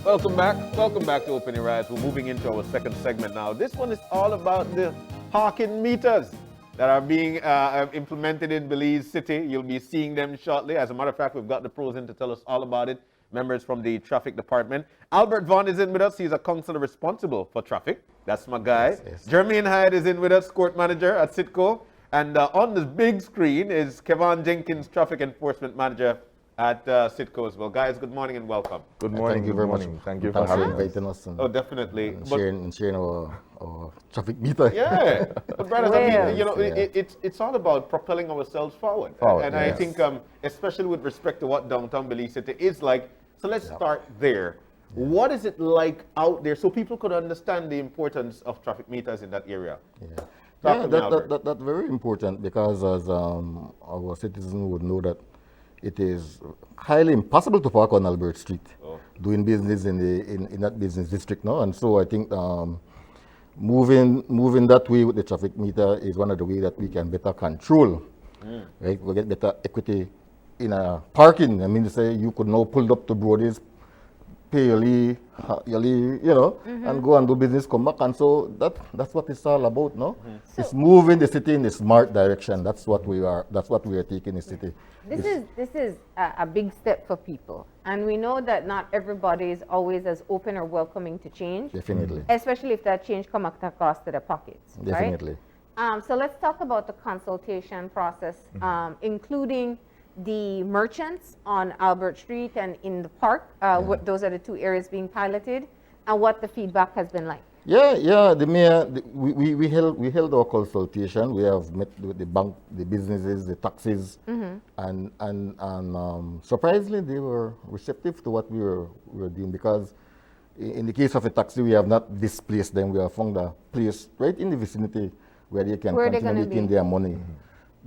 Welcome back. Welcome back to Open Your Eyes. We're moving into our second segment now. This one is all about the parking meters that are being implemented in Belize City. You'll be seeing them shortly. As a matter of fact, we've got the pros in to tell us all about it. Members from the traffic department. Albert Vaughn is in with us. He's a counselor responsible for traffic. That's my guy. Yes. Jermaine Hyde is in with us, court manager at Citco. And on the big screen is Kevin Jenkins, traffic enforcement manager at Citco as well. Guys, good morning and welcome. Good morning. Thank you very much. Thank you for inviting us. Oh, definitely. And sharing our traffic meter. Yeah, but brothers, I mean, you know, it's all about propelling ourselves forward. And I think, especially with respect to what downtown Belize City is like, so let's start there. What is it like out there so people could understand the importance of traffic meters in that area? That's very important because as our citizens would know that it is highly impossible to park on Albert Street doing business in that business district now. And so I think moving that way with the traffic meter is one of the ways that we can better control, right? We'll get better equity in parking. I mean, say you could now pull up to Brody's, pay yearly, and go and do business, come back. And so that's what it's all about, no? So it's moving the city in a smart direction. That's what we are taking the city. This is a big step for people. And we know that not everybody is always as open or welcoming to change. Definitely. Especially if that change comes at a cost to their pockets. Definitely. Right? So let's talk about the consultation process, including the merchants on Albert Street and in the park. Those are the two areas being piloted, and what the feedback has been like. The mayor, we held our consultation. We have met with the bank, the businesses, the taxis, and surprisingly they were receptive to what we were doing, because in the case of a taxi, we have not displaced them. We have found a place right in the vicinity where they can continue making their money.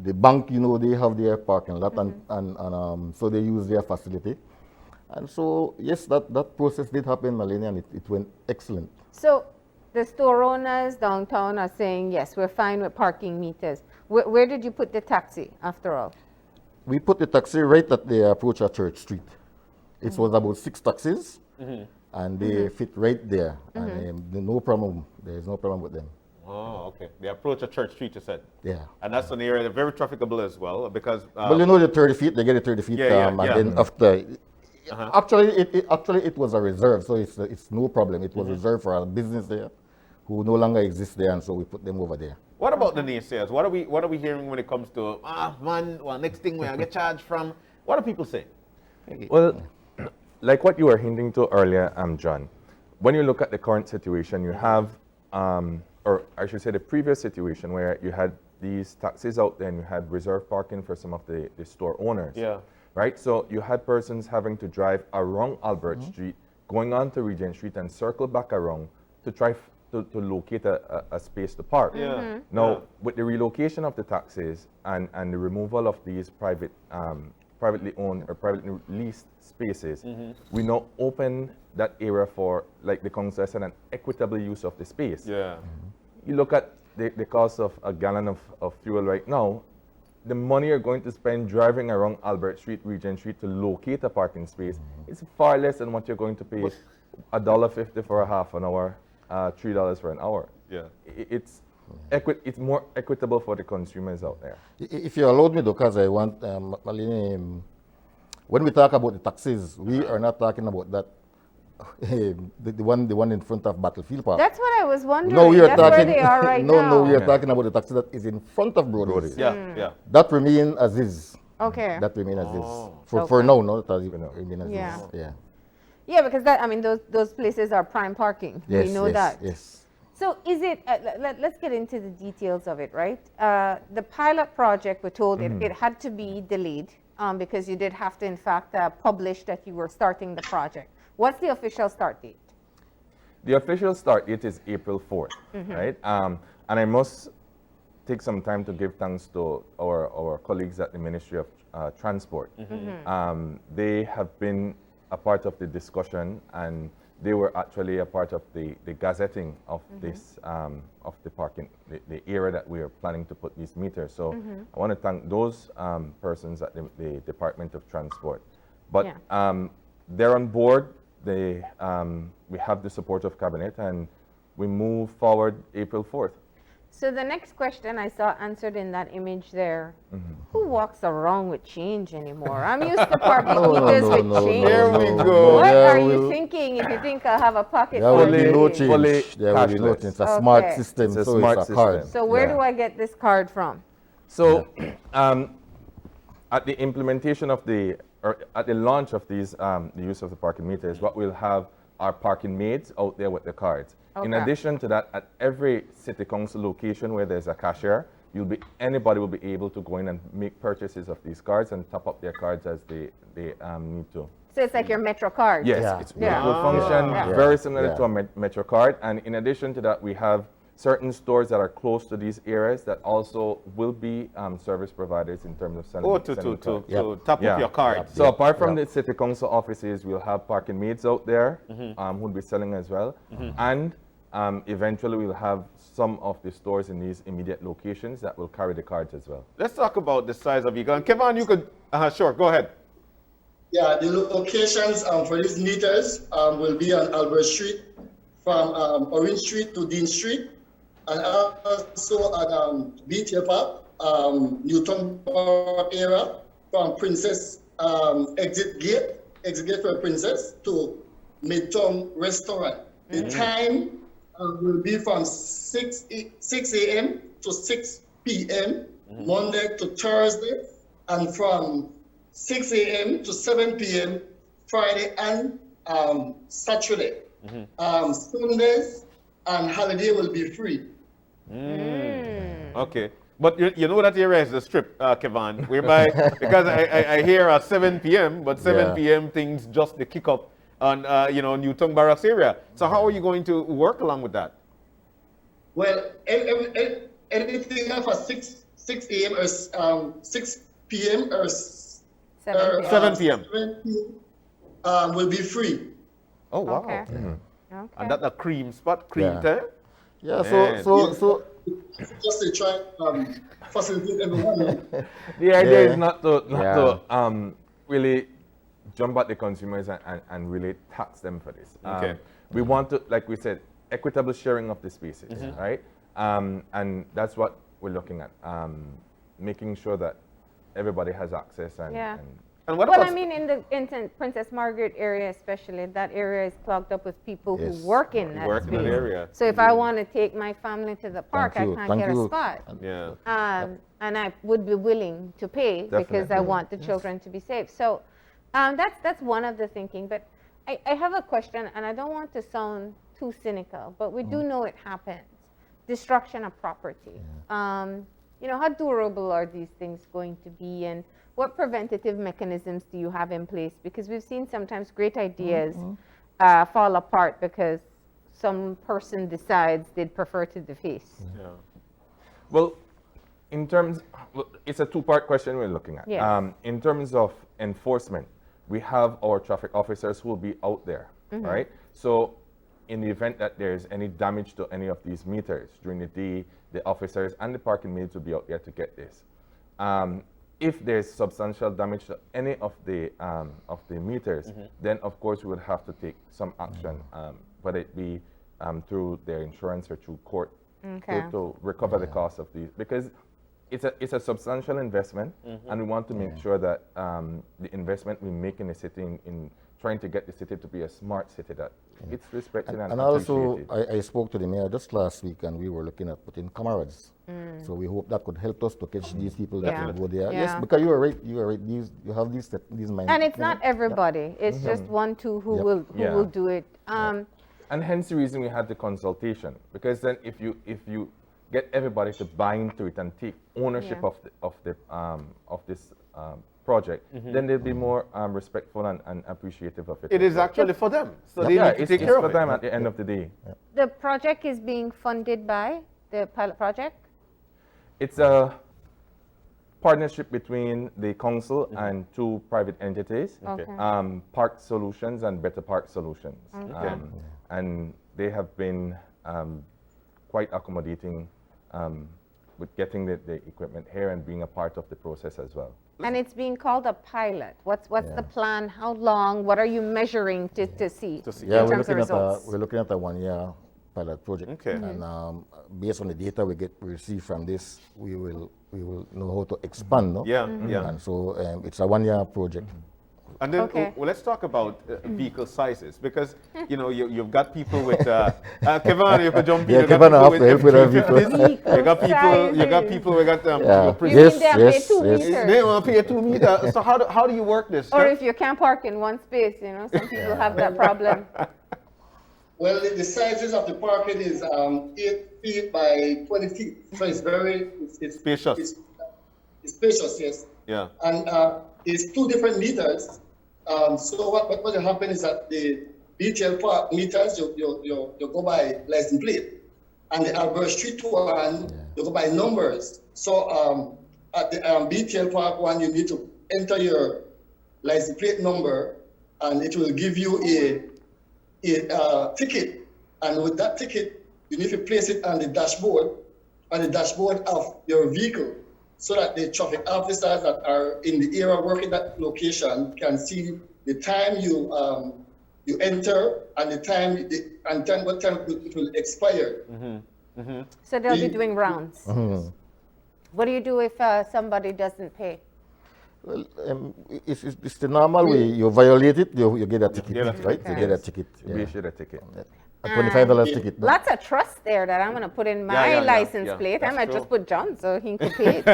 The bank, they have their parking lot, and so they use their facility. And so, yes, that process did happen, Malene, and it went excellent. So the store owners downtown are saying, yes, we're fine with parking meters. Where did you put the taxi, after all? We put the taxi right at the approach of Church Street. It was about 6 taxis, and they fit right there. And no problem. There is no problem with them. Oh, okay. The approach of Church Street, you said. Yeah. And that's an area that's very trafficable as well, because... well, the 30 feet, they get the 30 feet, and then after... Actually, it was a reserve, so it's no problem. It was reserved for a business there who no longer exists there, and so we put them over there. What about the naysayers? What are we hearing when it comes to, next thing we get charged from? What do people say? Well, like what you were hinting to earlier, John, when you look at the current situation, you have... or I should say the previous situation where you had these taxis out there and you had reserve parking for some of the store owners. Yeah. Right? So you had persons having to drive around Albert Street, going on to Regent Street and circle back around to try to locate a space to park. Now, with the relocation of the taxis and the removal of these privately owned or privately leased spaces, we now open that area for, like the council said, an equitable use of the space. Yeah. You look at the cost of a gallon of fuel right now, the money you're going to spend driving around Albert Street, Regent Street to locate a parking space is far less than what you're going to pay $1.50 for a half an hour, $3 for an hour. Yeah. It's more equitable for the consumers out there. If you allow me, because I want, Malene, when we talk about the taxis, we are not talking about that. The one in front of Battlefield Park. That's what I was wondering. No, we are That's talking. Where they are right now. No, we are talking about the taxi that is in front of Brody's. Yeah. That remain as is. Okay. That remain as is. For now, no, that remain as is. Yeah. Yeah, because those places are prime parking. Yes, we know that. Yes. So is it? Let's get into the details of it, right? The pilot project, we're told it had to be delayed because you did have to, in fact, publish that you were starting the project. What's the official start date? The official start date is April 4th, right? And I must take some time to give thanks to our colleagues at the Ministry of Transport. They have been a part of the discussion, and they were actually a part of the gazetting of this, of the parking, the area that we are planning to put these meters. So I want to thank those persons at the Department of Transport. But they're on board. we have the support of Cabinet, and we move forward April 4th. So the next question I saw answered in that image there, who walks around with change anymore? I'm used to parking meters with change. There we go. What There are you will- thinking if you think I'll have a pocket There full will of be Fully- no change? change. fully There will be no cashless. change. It's a smart Okay. system, It's a so smart it's a card. system. So where Yeah. do I get this card from? So, at the implementation of or at the launch of these, the use of the parking meters, what we'll have are parking maids out there with the cards. In Okay. addition to that, at every city council location where there's a cashier, anybody will be able to go in and make purchases of these cards and top up their cards as they need to. So it's like your Metro card. Yes, Yeah. it Yeah. will function Yeah. very similar Yeah. to a Metro card. And in addition to that, we have certain stores that are close to these areas that also will be service providers in terms of selling. Oh, to selling cards. to top Yeah. up your cards. So apart from Yeah. the city council offices, we'll have parking maids out there who'll be selling as well. And eventually we'll have some of the stores in these immediate locations that will carry the cards as well. Let's talk about the size of vehicle. And Kevin, you could, sure, go ahead. Yeah, the locations for these meters will be on Albert Street from Orange Street to Dean Street, and also at BT Park, Newton Park area from Princess exit gate for Princess to Midtown Restaurant. The time will be from 6 a.m. to 6 p.m. Monday to Thursday, and from 6 a.m. to 7 p.m. Friday and Saturday. Sundays and holiday will be free. Okay. But you know that area is the strip, Kevin, whereby, because I hear 7 p.m., but 7 Yeah. p.m. things just the kick up on, Newton Barracks area. So how are you going to work along with that? Well, anything after 6 a.m. or 6 p.m. or 7 p.m. 7 will be free. Oh, wow. Okay. And Okay. that's a cream spot, cream Yeah. time? Yeah, Man. so Just to try facilitate everyone. The idea Yeah. is not to Yeah. really jump at the consumers and really tax them for this. Okay. We want to, like we said, equitable sharing of the spaces, right? And that's what we're looking at, making sure that everybody has access and, Yeah. And what Well, about I mean, in Princess Margaret area especially, that area is clogged up with people Yes. who work in that work in that space. area? So if I want to take my family to the park, Thank you, I can't thank get you. a spot. Yeah. And I would be willing to pay because I Definitely. want the children to be safe. So that's one of the thinking. But I have a question, and I don't want to sound too cynical, but we do know it happens. Destruction of property. How durable are these things going to be, and what preventative mechanisms do you have in place? Because we've seen sometimes great ideas fall apart because some person decides they'd prefer to deface. Yeah. Well, it's a two-part question we're looking at. Yes. In terms of enforcement, we have our traffic officers who will be out there, right? So in the event that there's any damage to any of these meters during the day, the officers and the parking maids will be out there to get this. If there's substantial damage to any of the meters, then of course we would have to take some action, whether it be through their insurance or through court Okay. to recover the cost of these, because it's a substantial investment, and we want to make sure that the investment we make in the city in trying to get the city to be a smart city, that it's respected and and also appreciated. I spoke to the mayor just last week, and we were looking at putting cameras. So we hope that could help us to catch these people that Yeah. will go there. Yeah. Yes, because you are right. You have these minds. And it's not everybody. It's just one, two who Yep. will Yeah. will do it. And hence the reason we had the consultation, because then if you get everybody to buy into it and take ownership Yeah. of this project, then they'll be more respectful and appreciative of it. It is actually for them. So they yeah, need to it's take care for of them it. at the end of the day. The project is being funded by the pilot project. It's a partnership between the council and two private entities, Okay. Park Solutions and Better Park Solutions. Okay. And they have been quite accommodating with getting the equipment here and being a part of the process as well. And it's being called a pilot. What's Yeah. the plan? How long? What are you measuring to see? To see. Yeah, in terms of results? we're looking at a 1-year pilot project. Okay. And based on the data we receive from this, we will know how to expand. No? Yeah, yeah. And so it's a 1-year project. And then Okay. well, let's talk about vehicle sizes, because you know you've got people with Kevin, you have to jump in. Yeah, You got Kevin, I people have to help with our vehicle. You got people we got Yeah. prison- You mean they have pay 2 meters? They want to pay 2 meters. So how do you work this? Or if you can't park in one space, you know, some people have that problem. Well, the sizes of the parking is 8 feet by 20 feet, so it's very Spacious. It's spacious, yes. Yeah. And it's 2 different meters. So what will happen is that the detail part meters you go by license plate, and the Albert Street one you go by numbers. So at the detail part one, you need to enter your license plate number, and it will give you a ticket. And with that ticket, you need to place it on the dashboard of your vehicle, so that the traffic officers that are in the area working that location can see the time you enter and what time it will expire. So they'll be doing rounds. What do you do if somebody doesn't pay? Well, it's the normal way. You violate it, you get a ticket, get a ticket. right? Okay. You get a ticket. You Yeah. issue a ticket. A $25 ticket. no? Lots of trust there that I'm going to put in my yeah, license yeah. plate. I That's might true. just put John so he can pay it.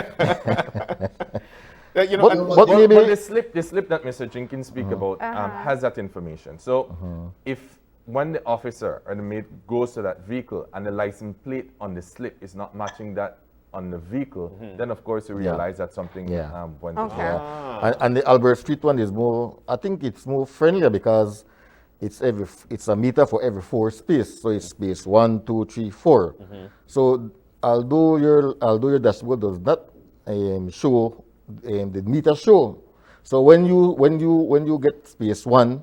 You know, But- and- but Well, maybe- well, the slip that Mr. Jenkins speak about has that information. So if when the officer or the maid goes to that vehicle and the license plate on the slip is not matching that on the vehicle, then of course you realize that something went Okay. wrong. Yeah. And the Albert Street one is more, I think it's more friendlier because it's a meter for every 4 space. So it's space 1, 2, 3, 4. So although your dashboard does not show the meter show. So when you get space 1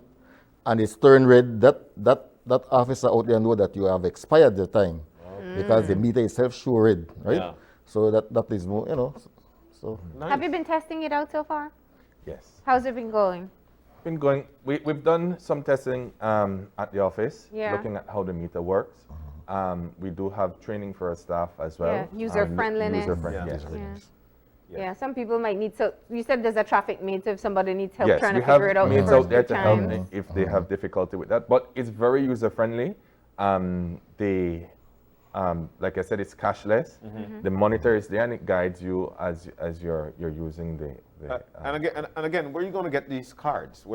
and it's turned red, that officer out there know that you have expired the time because the meter itself show red, right? Yeah. So that is more, you know. So Have you been testing it out so far? Yes. How's it been going? Been going. We've done some testing at the office, Yeah. looking at how the meter works. We do have training for our staff as well. Yeah, user-friendliness. User-friendly, Yeah. yes. Yeah. Yeah, some people might need, so you said there's a traffic maid, so if somebody needs help Yes, trying we to have figure it out the maids first out there few to help times. if they have difficulty with that. But it's very user-friendly. Like I said, it's cashless. The monitor is there and it guides you as you're using the and again, where are you going to get these cards?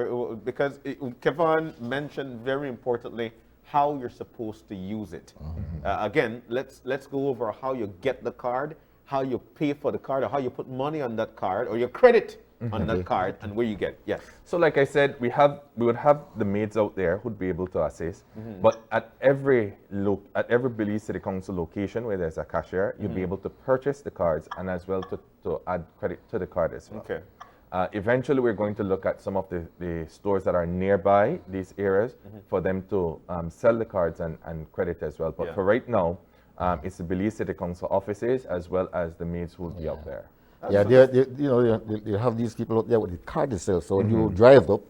Because Kevin mentioned very importantly how you're supposed to use it. Again, let's go over how you get the card, how you pay for the card, or how you put money on that card, or your credit on that card, and where you get. Yes. So like I said, we would have the maids out there who'd be able to assist. But at every Belize City Council location where there's a cashier, you'd be able to purchase the cards and as well to add credit to the card as well. Okay. Eventually, we're going to look at some of the stores that are nearby these areas for them to sell the cards and credit as well. But Yeah. for right now, it's the Belize City Council offices as well as the maids who will be out there. yeah, they have these people out there with the card itself. So when you drive up,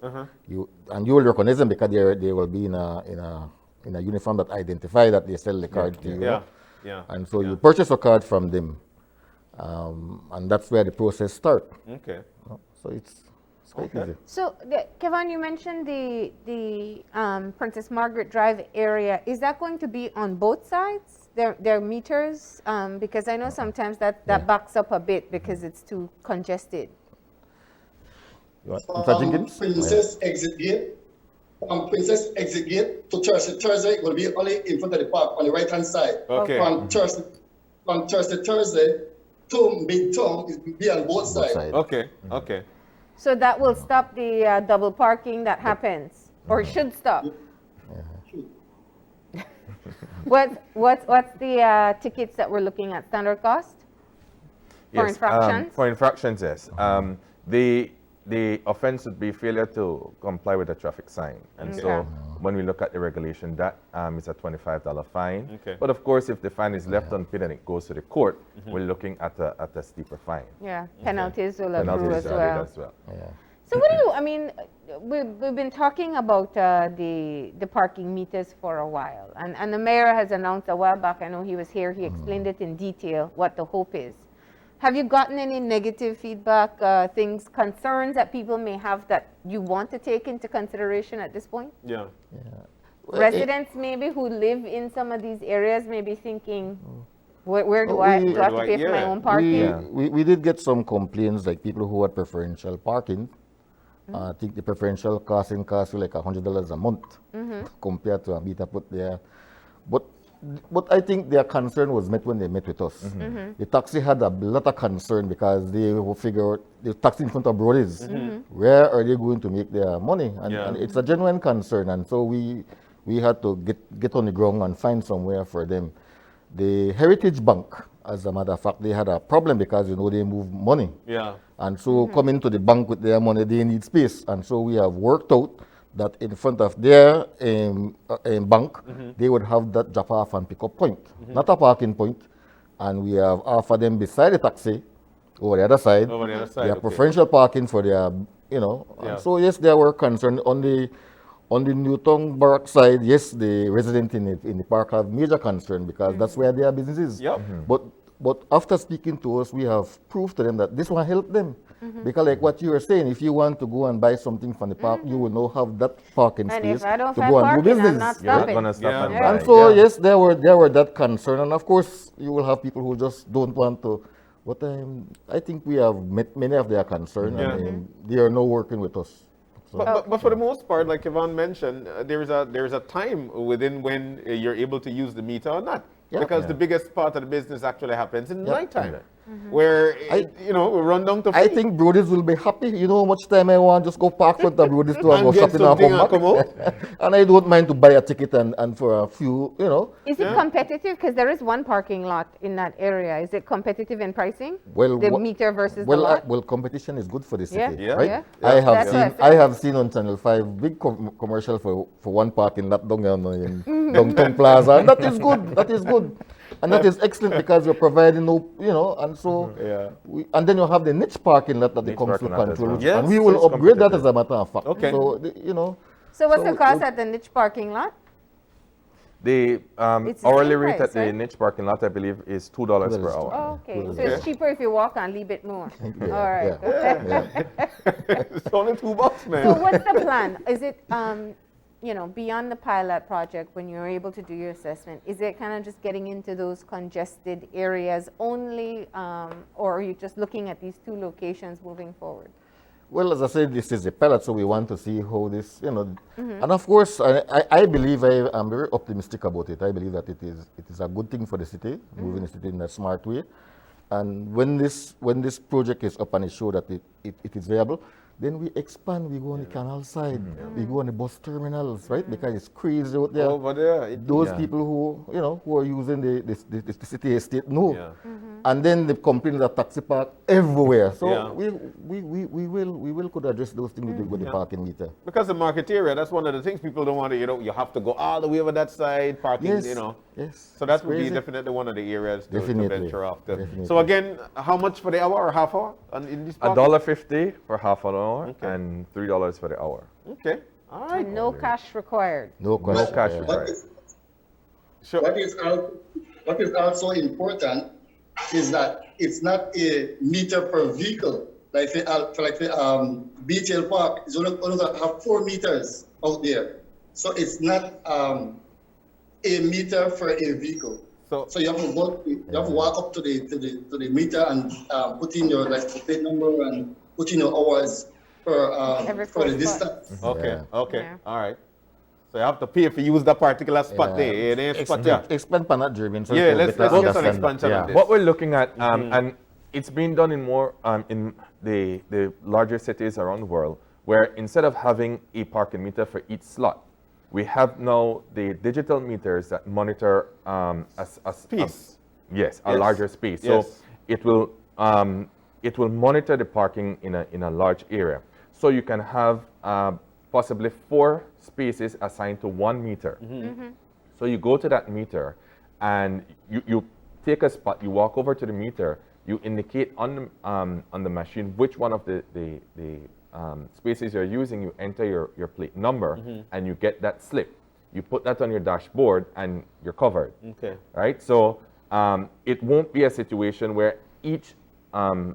you will recognize them because they will be in a uniform that identify that they sell the card to you. Yeah. Yeah. And so you purchase a card from them, and that's where the process starts. Okay. So it's quite easy. So, Kevin, you mentioned the Princess Margaret Drive area. Is that going to be on both sides? Their meters? Because I know sometimes that backs up a bit because it's too congested. You want, Mr. Jenkins? Princess exit gate. From Princess exit gate to Thursday will be only in front of the park on the right hand side. Okay. From Thursday to Midtown, it will be on both sides. Side. Okay. Okay. So that will stop the double parking that happens, or should stop. What's the tickets that we're looking at? Standard cost for infractions? For infractions, yes. The offense would be failure to comply with the traffic sign. And so when we look at the regulation, that is a $25 fine. Okay. But of course, if the fine is left unpaid and it goes to the court, we're looking at a steeper fine. Yeah, penalties will accrue Penalties as are well. added as well. Yeah. So what do you, I mean, we've been talking about the parking meters for a while, and the mayor has announced a while back, I know he was here, he explained it in detail, what the hope is. Have you gotten any negative feedback, concerns that people may have that you want to take into consideration at this point? Yeah. Well, Residents maybe who live in some of these areas may be thinking, where do I we- have to pay for my own parking? We did get some complaints, like people who had preferential parking. I think the preferential cost you like $100 a month compared to a meter put there. But I think their concern was met when they met with us. The taxi had a lot of concern because they will figure out the taxi in front of Brody's. Where are they going to make their money? And it's a genuine concern. And so we had to get on the ground and find somewhere for them. The Heritage Bank, as a matter of fact, they had a problem because, they move money. Yeah. And so coming to the bank with their money, they need space. And so we have worked out that in front of their bank, they would have that drop-off and pick-up point, not a parking point. And we have offered them beside the taxi, over the other side. Over the other side, They have okay. preferential parking for their, Yeah. And so yes, there were concerns on the Newton Barrack side. Yes, the residents in the park have major concern because that's where their business is. Yep. But after speaking to us, we have proved to them that this will help them. Because like what you were saying, if you want to go and buy something from the park, you will now have that parking And space if I don't to find go and do parking, I'm business. not You're not stopping. going to stop Yeah. and Yeah. buy. And so Yeah. yes, there were that concern, and of course you will have people who just don't want to. But I think we have met many of their concern, Yeah. and they are now working with us. So, But for the most part, like Yvonne mentioned, there's a time within when you're able to use the meter or not. Yeah. Because Yeah. the biggest part of the business actually happens in Yeah. nighttime, Yeah. where, I- we run down to I free think Brody's will be happy. You know how much time I want just go park front of Brody's to and go get shopping and something come and back. come out. And I don't mind to buy a ticket and for a few, Is it competitive? Because there is one parking lot in that area. Is it competitive in pricing? Well, The wha- meter versus well, the lot? well, competition is good for the Yeah. city, Yeah. right? Yeah. I have That's what I seen said. I have seen on Channel 5 big commercial for one parking lot down in Downtown Plaza. And that is good. That is good. And that is excellent because you're providing and so Yeah. and then you have the niche parking lot that the Niche council parking lot as controls, well. Yes, and we will it's upgrade that competitive. as a matter of fact. Okay. So So what's the so cost it- at the niche parking lot? The It's the hourly same rate price, at the right? niche parking lot, I believe, is $2 per $2 hour. Oh, okay. Well, So it's yeah. cheaper if you walk and leave it more. Yeah, All right. yeah. It's only $2, man. So what's the plan? Is it, beyond the pilot project, when you're able to do your assessment, is it kind of just getting into those congested areas only, or are you just looking at these two locations moving forward? Well, as I said, this is a pilot, so we want to see how this, and of course, I believe I'm very optimistic about it. I believe that it is a good thing for the city, moving the city in a smart way. And when this project is up and it shows that it is viable, then we expand. We go on the canal side. We go on the bus terminals, right? Because it's crazy out there. Over there. Those people who are using the city estate know. Yeah. And then the complaints of taxi park everywhere. So Yeah. we will could address those things with the parking meter. Because the market area, that's one of the things people don't want to, you have to go all the way over that side, parking, Yes. Yes. So that It's would be crazy. definitely one of the areas to Definitely. venture after. Definitely. So again, how much for the hour or half hour in this park? $1.50 for half an hour Okay. and $3 for the hour. Okay. All right. And no cash required. No question. cash yeah. required. Sure. What is also important is that it's not a meter per vehicle. Like the BTL Park is only gonna have 4 meters out there, so it's not a meter for a vehicle. So, So you have to walk up to the meter and put in your plate number and put in your hours Every for the 4 distance. spots. okay, Yeah. okay, Yeah. all right. So you have to pay if you use that particular spot there. It ain't spot there. Expand Panat German. So Yeah, you let's better get some understand. expansion Yeah. on this. What we're looking at, and it's been done in more in the larger cities around the world, where instead of having a parking meter for each slot, we have now the digital meters that monitor a Space. yes, a Yes. larger space. Yes. So it will monitor the parking in a large area. So you can have possibly 4 spaces assigned to 1 meter. So you go to that meter and you take a spot, you walk over to the meter, you indicate on the machine which one of the spaces you're using, you enter your plate number, and you get that slip. You put that on your dashboard and you're covered. Okay. Right? So it won't be a situation where each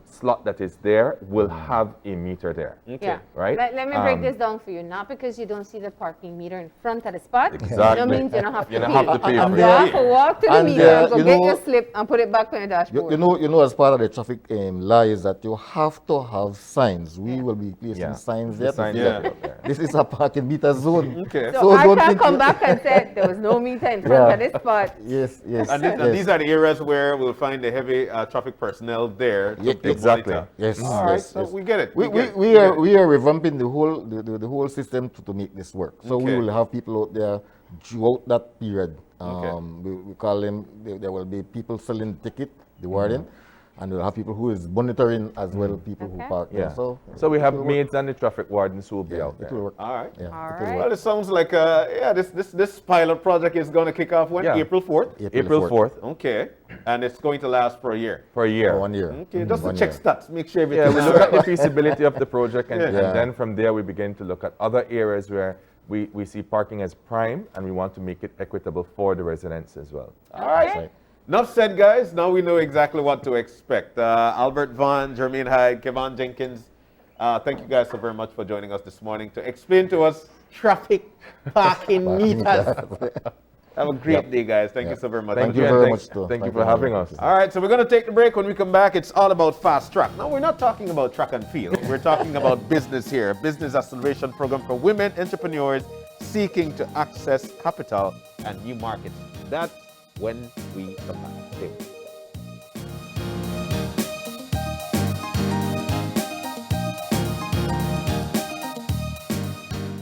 slot that is there will have a meter there. Okay. Yeah. Right? Let me break this down for you. Not because you don't see the parking meter in front of the spot. Exactly. No means you don't have to You pay. don't have to pay for You it. have to walk to the And, meter, go you get know- your slip, and put it back on your dashboard. You know, as part of the traffic law is that you have to have signs. We will be placing Yeah. signs The there. to signs say are that out there. This is a parking meter zone. Okay. So I don't can't think come you- back and say there was no meter in front of this spot. Yes, yes. And yes. these are the areas where we'll find the heavy traffic personnel there to, Yeah, to exactly. monitor. Yes, All right, yes, so yes. we get it. We get it, are get it. we are revamping the whole system to make this work. So Okay. we will have people out there throughout that period. Okay. We call them. There will be people selling the ticket, the warden, and we'll have people who is monitoring as well. People Okay. who park Yeah. there. So we have it will work. maids and the traffic wardens who will be Yeah, out it will there. work. All right. Yeah, All it will right. work. Well, it sounds like this pilot project is going to kick off when? Yeah. April 4th? April 4th Okay. And it's going to last for a year. for a year. For 1 year. Okay, just to 1 check year. stats, make sure Yeah, everything we is look at right. the feasibility of the project, and, Yeah. and then from there we begin to look at other areas where we see parking as prime, and we want to make it equitable for the residents as well. All right. Right. Enough said, guys. Now we know exactly what to expect. Albert Vaughn, Jermaine Hyde, Kevon Jenkins, thank you guys so very much for joining us this morning to explain to us traffic parking meters. Have a great day, guys. Thank you so very much. Thank you and very thanks- much, too. Thank you Thank for you very having much. us. All right, so we're going to take the break. When we come back, it's all about fast track. Now, we're not talking about track and field. We're talking about business here, a business acceleration program for women entrepreneurs seeking to access capital and new markets. That's when we come back. Stay with us.